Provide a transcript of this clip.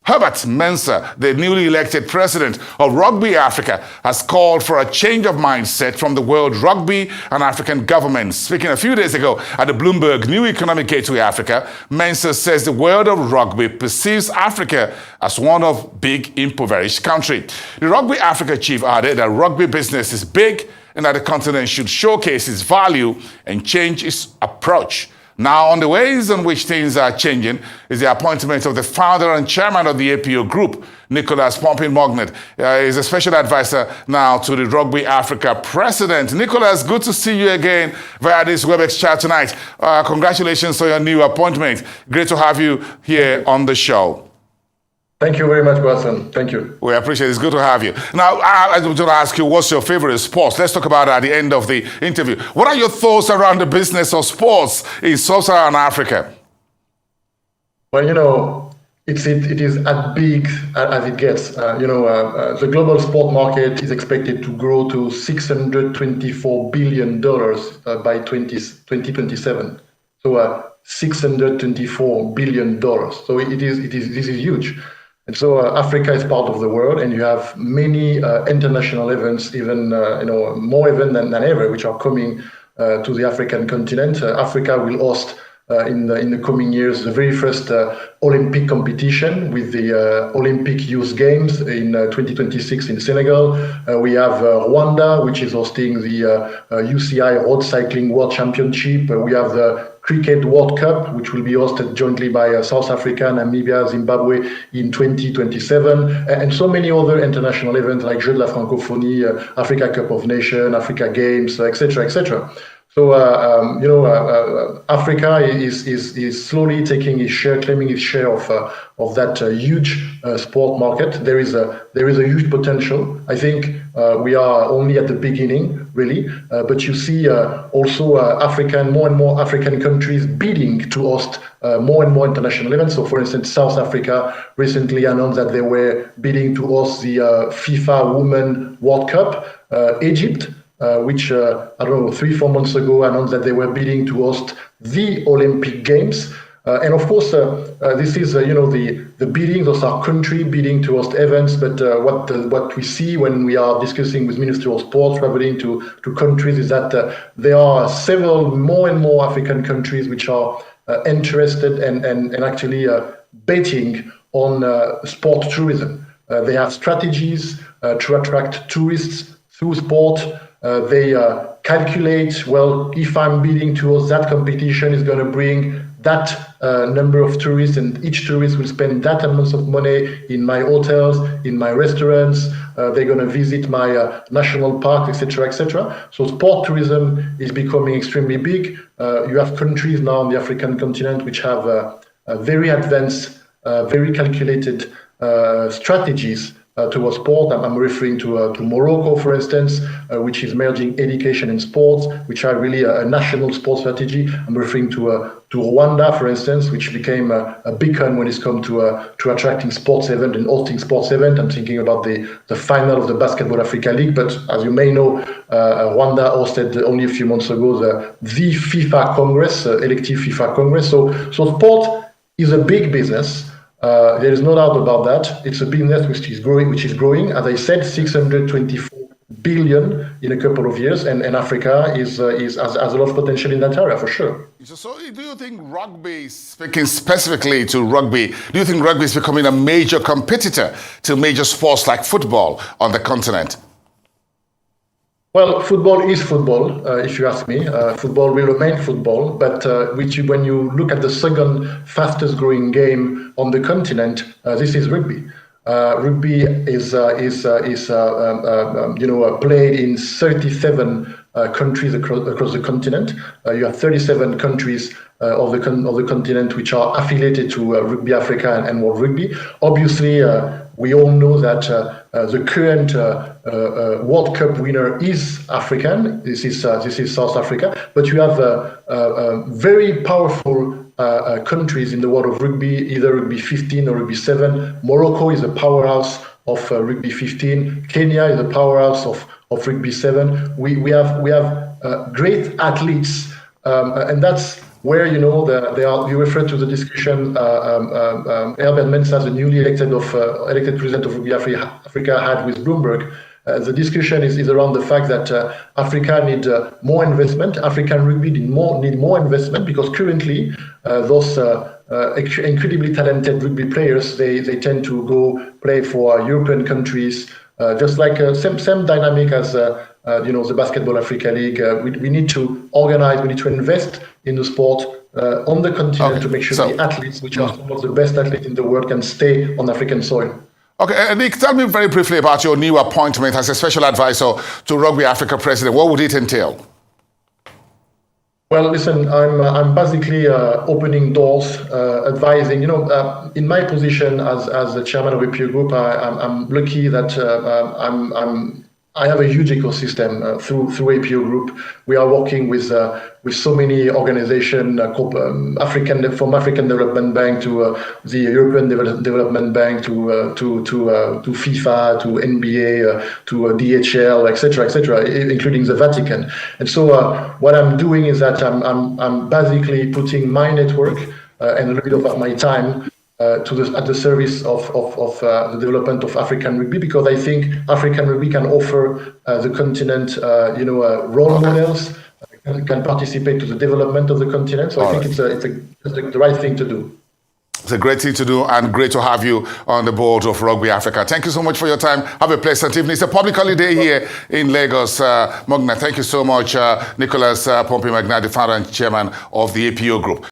Herbert Mensah, the newly elected president of Rugby Africa, has called for a change of mindset from the World Rugby and African governments. Speaking a few days ago at the Bloomberg New Economic Gateway Africa, Mensah says the world of rugby perceives Africa as one of big impoverished country. The Rugby Africa chief added that rugby business is big and that the continent should showcase its value and change its approach. Now, on the ways in which things are changing is the appointment of the founder and chairman of the APO Group, Nicolas Pompigne-Mognard. Is a special advisor now to the Rugby Africa president. Nicolas, good to see you again via this WebEx chat tonight. Congratulations on your new appointment. Great to have you here on the show. Thank you very much, Watson. Thank you. We appreciate it. It's good to have you. Now, I want to ask you, what's your favorite sports? Let's talk about it at the end of the interview. What are your thoughts around the business of sports in Sub-Saharan Africa? Well, it is as big as it gets. The global sport market is expected to grow to $624 billion by 2027. So $624 billion. So this is huge. And so Africa is part of the world, and you have many international events, even more events than ever, which are coming to the African continent. Africa will host in the coming years the very first Olympic competition with the Olympic Youth Games in 2026 in Senegal. We have Rwanda, which is hosting the UCI Road Cycling World Championship. We have the Cricket World Cup, which will be hosted jointly by South Africa, Namibia, Zimbabwe in 2027, and so many other international events like Jeux de la Francophonie, Africa Cup of Nations, Africa Games, etc., etc. So, Africa is slowly taking its share, claiming its share of that huge sport market. There is a huge potential. I think we are only at the beginning, really. But you see also more and more African countries bidding to host more and more international events. So, for instance, South Africa recently announced that they were bidding to host the FIFA Women World Cup. Egypt, which, 3-4 months ago announced that they were bidding to host the Olympic Games. And of course, this is, the bidding, those are country bidding to host events. But what we see when we are discussing with Ministry of Sports, traveling to countries, is that there are several more and more African countries which are interested and actually betting on sport tourism. They have strategies to attract tourists through sport. They calculate, well, if I'm bidding towards that competition, is going to bring that number of tourists, and each tourist will spend that amount of money in my hotels, in my restaurants. They're going to visit my national park, etc., etc. So sport tourism is becoming extremely big. You have countries now on the African continent which have very advanced, very calculated strategies towards sport. I'm referring to Morocco, for instance, which is merging education and sports, which are really a national sports strategy. I'm referring to Rwanda, for instance, which became a beacon when it's come to attracting sports event and hosting sports event. I'm thinking about the final of the Basketball Africa League. But as you may know, Rwanda hosted only a few months ago the FIFA Congress, elective FIFA Congress. So sport is a big business. There is no doubt about that. It's a business which is growing. As I said, 624 billion in a couple of years, and Africa has a lot of potential in that area for sure. So, do you think rugby, speaking specifically to rugby, do you think rugby is becoming a major competitor to major sports like football on the continent? Well, football is football, if you ask me. Football will remain football, but when you look at the second fastest growing game on the continent, this is rugby. Rugby is played in 37 countries across the continent. You have 37 countries of the continent which are affiliated to Rugby Africa and World Rugby. Obviously, we all know that the current World Cup winner is African. This is South Africa. But you have very powerful countries in the world of rugby, either Rugby 15 or Rugby 7. Morocco is a powerhouse of Rugby 15. Kenya is a powerhouse of Rugby 7. We have great athletes, and that's where you refer to the discussion Herbert Mensah, the newly elected president of Rugby Africa, had with Bloomberg. The discussion is around the fact that Africa need more investment. African rugby need more investment, because currently those incredibly talented rugby players, they tend to go play for European countries, just like same dynamic as the Basketball Africa League. We need to organize, we need to invest in the sport on the continent to make sure the athletes, which are some of the best athletes in the world, can stay on African soil. Okay, Nick, tell me very briefly about your new appointment as a special advisor to Rugby Africa president. What would it entail? Well, listen, I'm basically opening doors, advising. In my position as the chairman of APO Group, I'm lucky that I have a huge ecosystem through APO Group. We are working with so many organizations, from African Development Bank to the European Development Bank to FIFA, to NBA, to DHL, etc., including the Vatican. And so what I'm doing is that I'm basically putting my network and a little bit of my time at the service of the development of African rugby, because I think African rugby can offer the continent, role models, can participate to the development of the continent. So I think it's the right thing to do. It's a great thing to do, and great to have you on the board of Rugby Africa. Thank you so much for your time. Have a pleasant evening. It's a public holiday here in Lagos. Mognard, thank you so much. Nicolas Pompigne-Mognard, the founder and chairman of the APO Group.